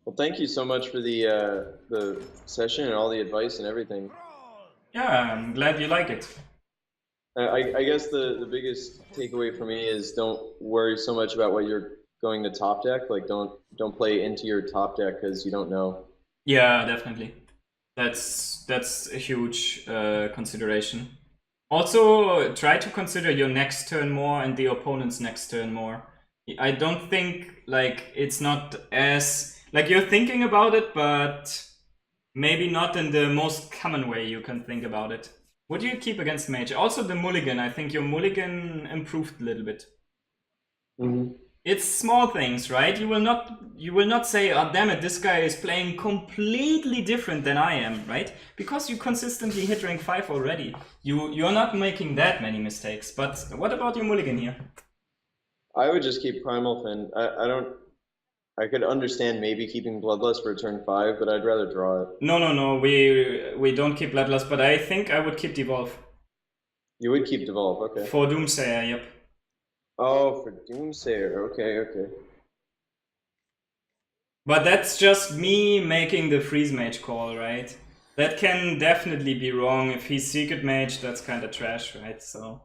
Well, thank you so much for the session and all the advice and everything. Yeah, I'm glad you like it. I guess the biggest takeaway for me is don't worry so much about what you're going to top deck. Like don't play into your top deck because you don't know. Yeah, definitely. That's a huge consideration. Also, try to consider your next turn more and the opponent's next turn more. I don't think like it's not as like you're thinking about it, but maybe not in the most common way you can think about it. What do you keep against Mage? Also the mulligan. I think your mulligan improved a little bit. Mm-hmm. It's small things, right? You will not say, "Oh damn it, this guy is playing completely different than I am," right? Because you consistently hit rank 5 already. You're not making that many mistakes. But what about your mulligan here? I would just keep Primal Fin. I don't. I could understand maybe keeping Bloodlust for turn 5, but I'd rather draw it. No. We don't keep Bloodlust, but I think I would keep Devolve. You would keep Devolve, okay. For Doomsayer, yep. Oh, for Doomsayer, okay. But that's just me making the freeze mage call, right? That can definitely be wrong. If he's secret mage, that's kind of trash, right? So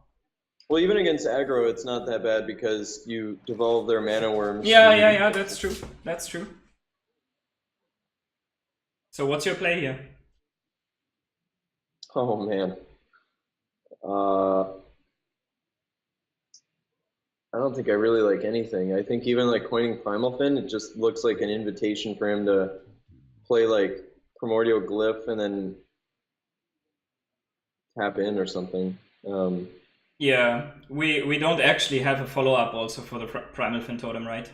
Well, even against aggro, it's not that bad because you devolve their mana worms. yeah, that's true. That's true. So what's your play here? Oh man. Uh, I don't think I really like anything. I think even like coining Primal Fin, it just looks like an invitation for him to play like Primordial Glyph and then tap in or something. Yeah, we don't actually have a follow-up also for the Primal Fin Totem, right?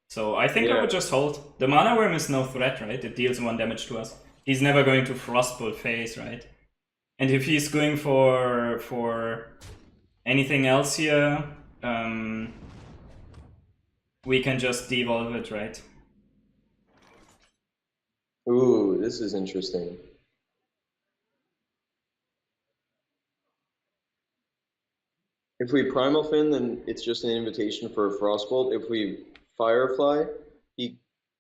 So I think I Yeah, would just hold. The Mana Worm is no threat, right? It deals 1 damage to us. He's never going to Frostbolt phase, right? And if he's going for anything else here, we can just devolve it, right? ooh, this is interesting. If we Primal Fin, then it's just an invitation for a Frostbolt. If we Firefly, he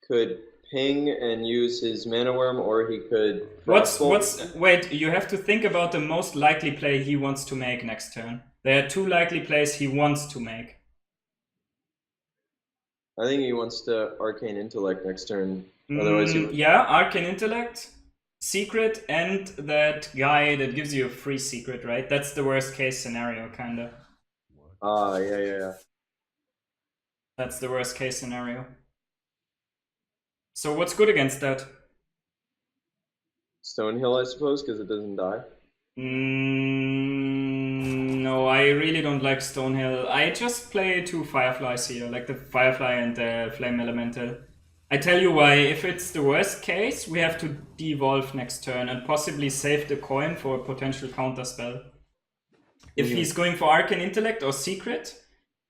could ping and use his Mana Worm, or he could Frostbolt. Wait, you have to think about the most likely play he wants to make next turn. There are 2 likely plays he wants to make. I think he wants to Arcane Intellect next turn. Otherwise, he would. Yeah, Arcane Intellect, Secret, and that guy that gives you a free secret, right? That's the worst case scenario, kinda. Yeah. That's the worst case scenario. So what's good against that? Stonehill, I suppose, because it doesn't die. No, I really don't like Stonehill. I just play 2 Fireflies here, like the Firefly and the Flame Elemental. I tell you why, if it's the worst case, we have to devolve next turn and possibly save the coin for a potential counter spell. If he's going for Arcane Intellect or Secret,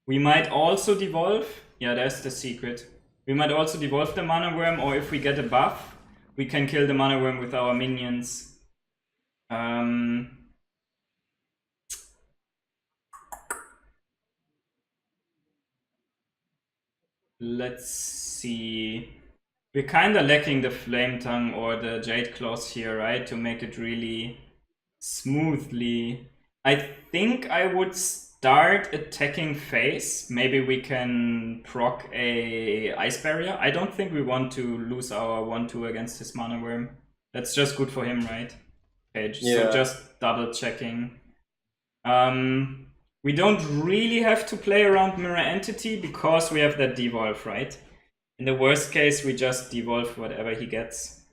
we might also devolve. Yeah, there's the Secret. We might also devolve the Mana Worm, or if we get a buff, we can kill the Mana Worm with our minions. Let's see. We're kinda lacking the Flame Tongue or the Jade Claws here, right? To make it really smoothly. I think I would start attacking face. Maybe we can proc a Ice Barrier. I don't think we want to lose our 1-2 against his Mana Worm. That's just good for him, right? Okay, so Yeah. just double checking. We don't really have to play around Mirror Entity because we have that devolve, right? In the worst case, we just devolve whatever he gets.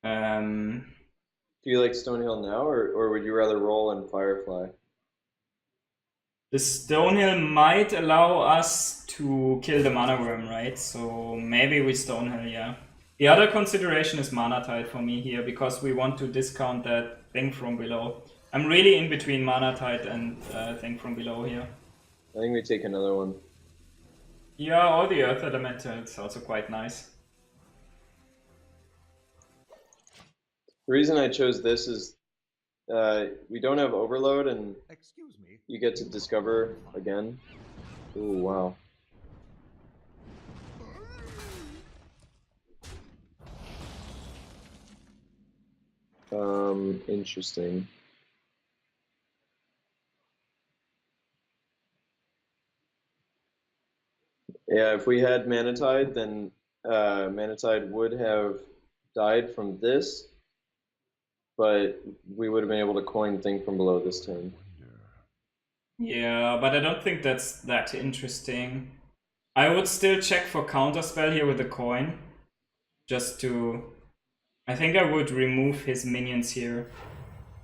Do you like Stonehill now, or would you rather roll and Firefly? The Stonehill might allow us to kill the Mana Worm, right? So maybe we Stonehill, yeah. The other consideration is Mana Tide for me here, because we want to discount that thing from below. I'm really in between Mana Tide and thing from below here. I think we take another one. Yeah, or the Earth Elemental, it's also quite nice. The reason I chose this is we don't have Overload, and Excuse me. you get to discover again. Ooh, wow. Interesting. Yeah, if we had Manatide, then Manatide would have died from this, but we would have been able to coin Thing from Below this turn. Yeah, but I don't think that's that interesting. I would still check for counterspell here with the coin. Just to... I think I would remove his minions here.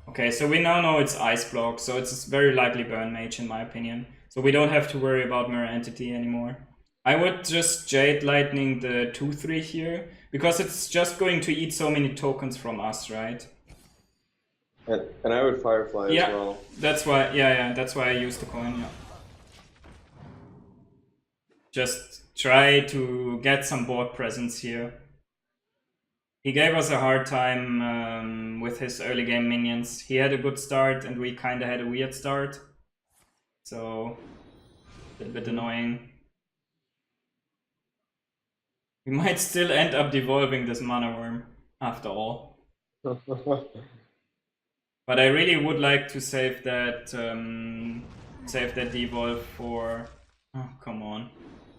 Okay, so we now know it's Ice Block, so it's very likely Burn Mage in my opinion. So we don't have to worry about Mirror Entity anymore. I would just Jade Lightning the 2-3 here, because it's just going to eat so many tokens from us, right? And I would Firefly as well. That's why, that's why I used the coin, yeah. Just try to get some board presence here. He gave us a hard time with his early game minions. He had a good start and we kinda had a weird start. So, a little bit annoying. We might still end up devolving this Mana Worm, after all. But I really would like to save that devolve for... Oh, come on.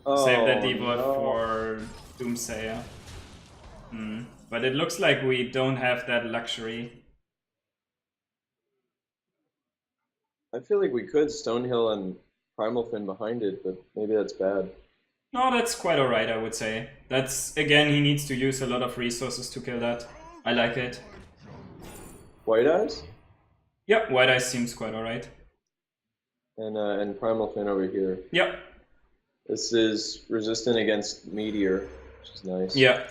Save that devolve for Doomsayer. But it looks like we don't have that luxury. I feel like we could Stonehill and Primal Fin behind it, but maybe that's bad. No, that's quite alright, I would say. That's, again, he needs to use a lot of resources to kill that. I like it. White Eyes? Yep, White Eyes seems quite alright. And Primal Fin over here. Yep. This is resistant against Meteor, which is nice. Yeah.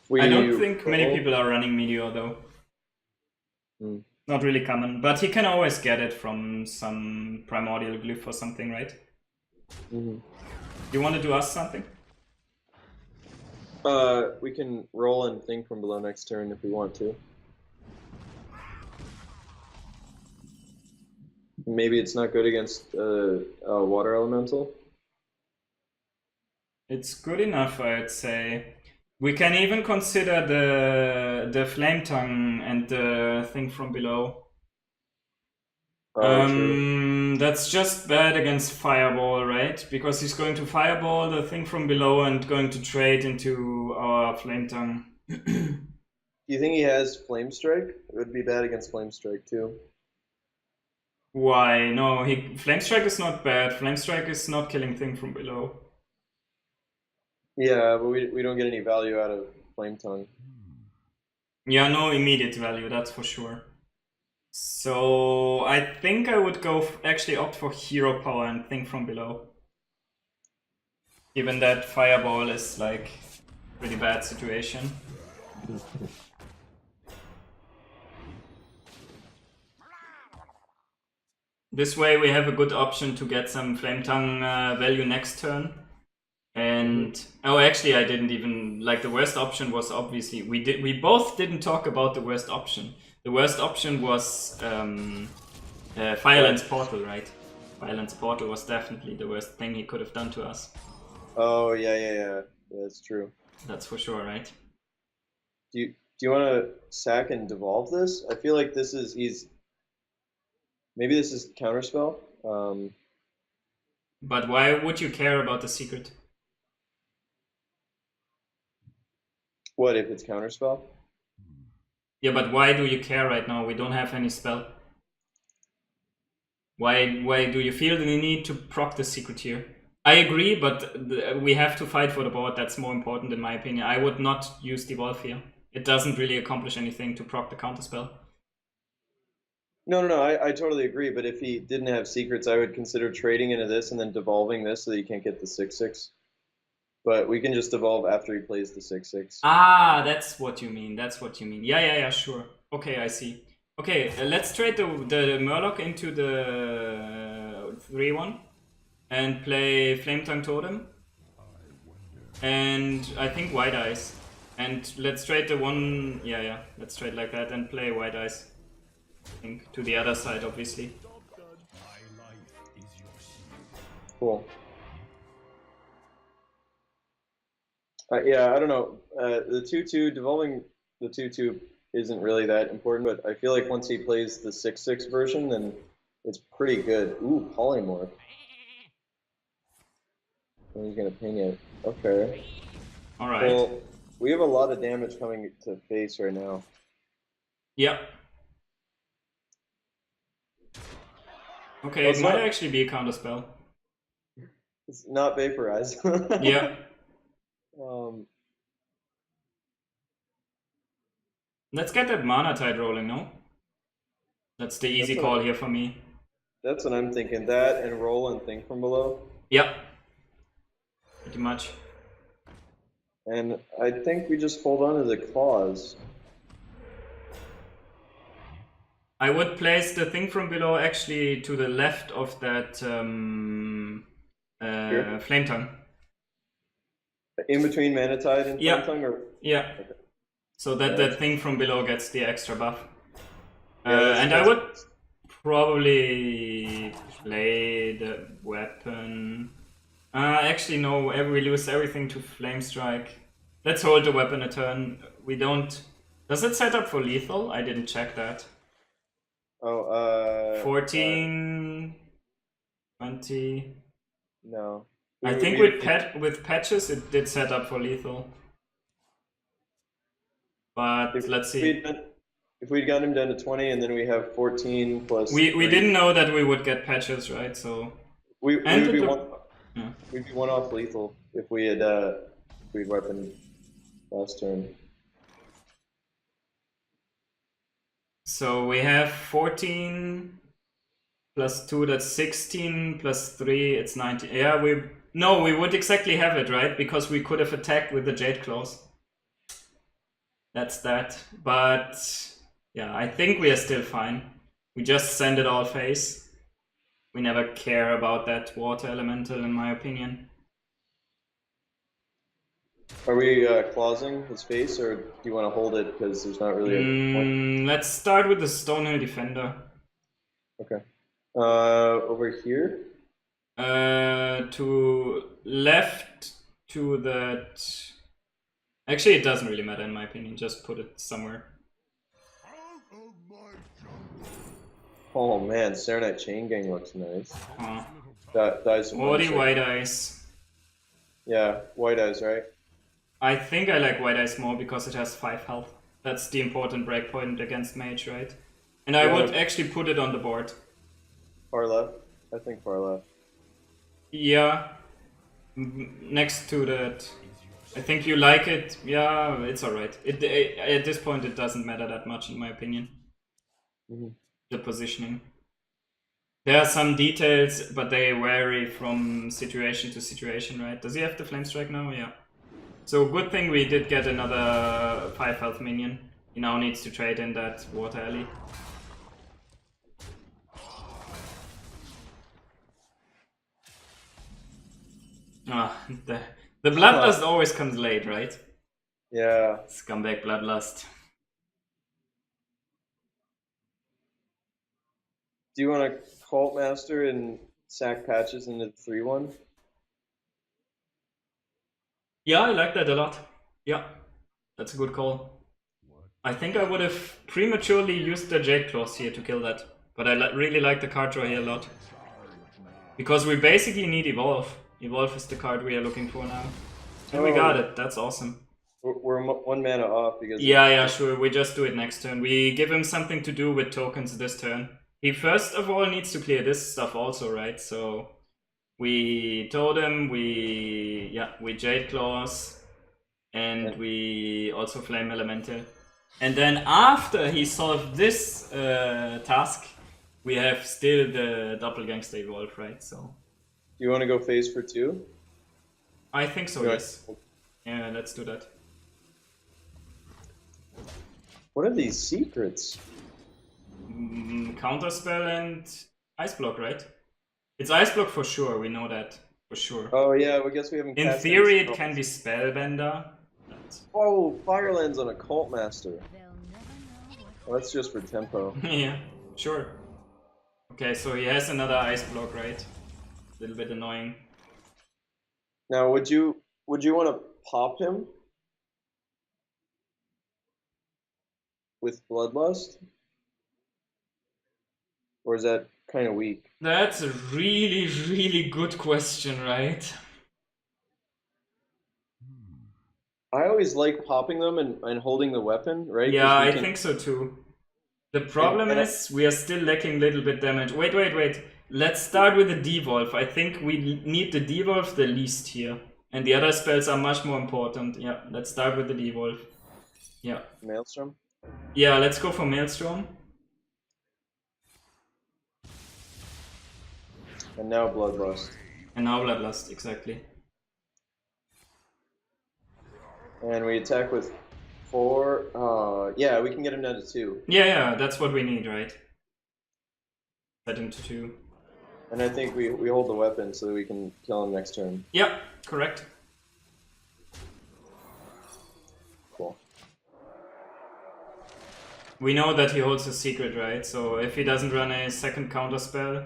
I don't think many people are running Meteor though. Not really common, but he can always get it from some primordial glyph or something, right? You want to do us something? We can roll and Thing from Below next turn if we want to. Maybe it's not good against a water elemental. It's good enough, I'd say. We can even consider the Flame Tongue and the Thing from Below. That's just bad against Fireball, right? Because he's going to Fireball the Thing from Below and going to trade into our Flame Tongue. Do you think he has Flame Strike? It would be bad against Flame Strike too. Why? No, Flame Strike is not bad. Flame Strike is not killing Thing from Below. Yeah, but we don't get any value out of Flame Tongue. Yeah, no immediate value, that's for sure. So I think I would go actually opt for Hero Power and Thing from Below. Given that Fireball is like a pretty bad situation. This way we have a good option to get some Flame Tongue value next turn. And oh, actually, I didn't even like the worst option was obviously we both didn't talk about the worst option. The worst option was Firelance Portal, right? Firelance Portal was definitely the worst thing he could have done to us. Oh yeah, that's true. That's for sure, right? Do you want to sack and devolve this? I feel like this is maybe this is counterspell. But why would you care about the secret? What if it's counterspell? Yeah, but why do you care right now? We don't have any spell. Why do you feel the need to proc the secret here? I agree, but we have to fight for the board. That's more important in my opinion. I would not use Devolve here. It doesn't really accomplish anything to proc the counterspell. No, I totally agree. But if he didn't have secrets, I would consider trading into this and then devolving this so that you can't get the 6/6. But we can just devolve after he plays the 6/6. Ah, that's what you mean. That's what you mean. Yeah, sure. Okay, I see. Okay, let's trade the Murloc into the 3/1 and play Flame Tongue Totem. And I think White Eyes. And let's trade the one... Yeah, let's trade like that and play White Eyes. I think to the other side, obviously. Cool. Yeah, I don't know. The 2/2 devolving the 2/2 isn't really that important, but I feel like once he plays the 6/6 version, then it's pretty good. Ooh, polymorph. And he's gonna ping it. Okay. All right. Well, we have a lot of damage coming to face right now. Yeah. Okay, it might actually be a counter spell. It's not vaporize. Yeah. Let's get that mana tide rolling, no? That's the easy call here for me. That's what I'm thinking. That and roll and think from below. Yep. Pretty much. And I think we just hold on to the claws. I would place the thing from below actually to the left of that flame tongue. In between mana tide and flame tongue, or yeah. Okay. So that that thing from below gets the extra buff. And I would probably play the weapon. Actually, no. We lose everything to flame strike. Let's hold the weapon a turn. We don't. Does it set up for lethal? I didn't check that. 14, 20. No. I think with patches it did set up for lethal. But let's see. If we'd gotten him down to 20 and then we have 14 plus. We didn't know that we would get patches, right? So we'd be one off lethal if we had we'd weapon last turn. So we have 14 plus 2, that's 16 plus 3, it's 19. Yeah, we would exactly have it, right? Because we could have attacked with the Jade Claws. That's that. But yeah, I think we are still fine. We just send it all face. We never care about that water elemental, in my opinion. Are we clawsing his face, or do you want to hold it because there's not really a point? Let's start with the Stonehill Defender. Okay. Over here? To left to that. Actually, it doesn't really matter in my opinion. Just put it somewhere. Oh man, Serenite Chain Gang looks nice. Dies some White Eyes. Yeah, White Eyes, right? I think I like White Eyes more because it has 5 health. That's the important breakpoint against Mage, right? And I would actually put it on the board. Far left? I think far left. Yeah. Next to that. I think you like it. Yeah, it's alright. At this point, it doesn't matter that much, in my opinion. The positioning. There are some details, but they vary from situation to situation, right? Does he have the Flame Strike now? Yeah. So good thing we did get another 5 health minion. He now needs to trade in that Water Alley. The Bloodlust always comes late, right? Yeah. Scumbag Bloodlust. Do you want to Cult Master and sack patches into 3/1? Yeah, I like that a lot. Yeah, that's a good call. I think I would have prematurely used the Jade Claws here to kill that. But I really like the card draw here a lot. Because we basically need Evolve. Evolve is the card we are looking for now. And we got it, that's awesome. We're 1 mana off because... Yeah, sure, we just do it next turn. We give him something to do with tokens this turn. He first of all needs to clear this stuff also, right? So we Totem, we Jade Claws, and we also Flame Elemental. And then after he solved this task, we have still the Doppelgangster Evolve, right? So. Do you want to go phase for 2? I think so, yes. Yeah, let's do that. What are these secrets? Counterspell and Ice Block, right? It's Ice Block for sure, we know that for sure. Oh yeah, I guess we haven't. In theory, it can be Spellbender. Oh, Firelands on a Cult Master. Well, that's just for tempo. Yeah, sure. Okay, so he has another Ice Block, right? A little bit annoying. Now, would you want to pop him with Bloodlust? Or is that kind of weak? That's a really, really good question, right? I always like popping them and holding the weapon, right? Yeah, Because we I can. think so too. The problem And is we are still lacking a little bit damage. Wait, wait, wait. Let's start with the devolve. I think we need the devolve the least here. And the other spells are much more important. Yeah, let's start with the devolve. Yeah. Maelstrom. Yeah, let's go for Maelstrom. And now Bloodlust. And now Bloodlust, exactly. And we attack with 4. Yeah, we can get him down to 2. Yeah, that's what we need, right? Set him to 2. And I think we hold the weapon so that we can kill him next turn. Yeah, correct. Cool. We know that he holds a secret, right? So if he doesn't run a second counter spell,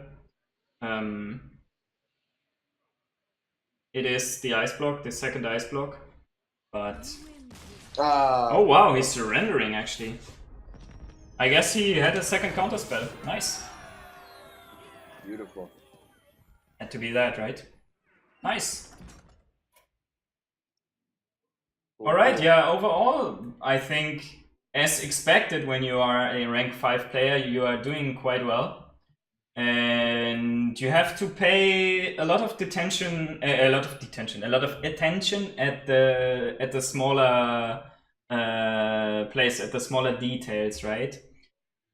it is the ice block, the second ice block. But oh wow, he's surrendering actually. I guess he had a second counter spell. Nice. Beautiful. Had to be that, right? Nice. Cool. Alright, yeah, overall, I think as expected when you are a rank 5 player, you are doing quite well. And you have to pay a lot of attention at the smaller place, at the smaller details, right?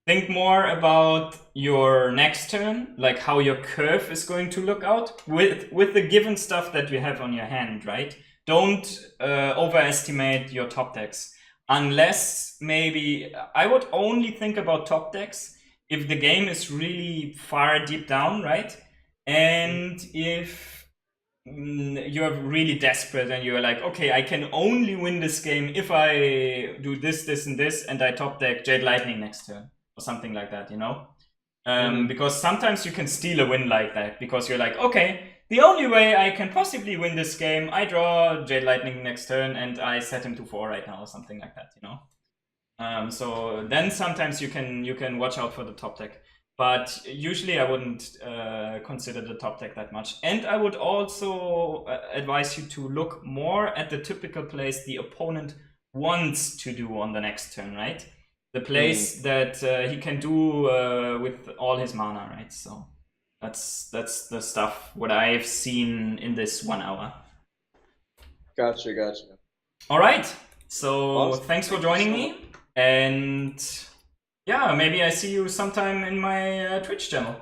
Think more about your next turn, like how your curve is going to look out with the given stuff that you have on your hand, right? Don't overestimate your top decks. Unless maybe I would only think about top decks if the game is really far deep down, right? And if you're really desperate and you're like, okay, I can only win this game if I do this, this, and this, and I top deck Jade Lightning next turn, or something like that, you know? Because sometimes you can steal a win like that, because you're like, okay, the only way I can possibly win this game, I draw Jade Lightning next turn and I set him to 4 right now, or something like that, you know? So then sometimes you can watch out for the top deck, but usually I wouldn't consider the top deck that much. And I would also advise you to look more at the typical plays the opponent wants to do on the next turn, right? The plays that he can do with all his mana, right? So that's the stuff what I've seen in this 1 hour. Gotcha. All right. So Awesome. thanks for joining me. And yeah, maybe I see you sometime in my Twitch channel.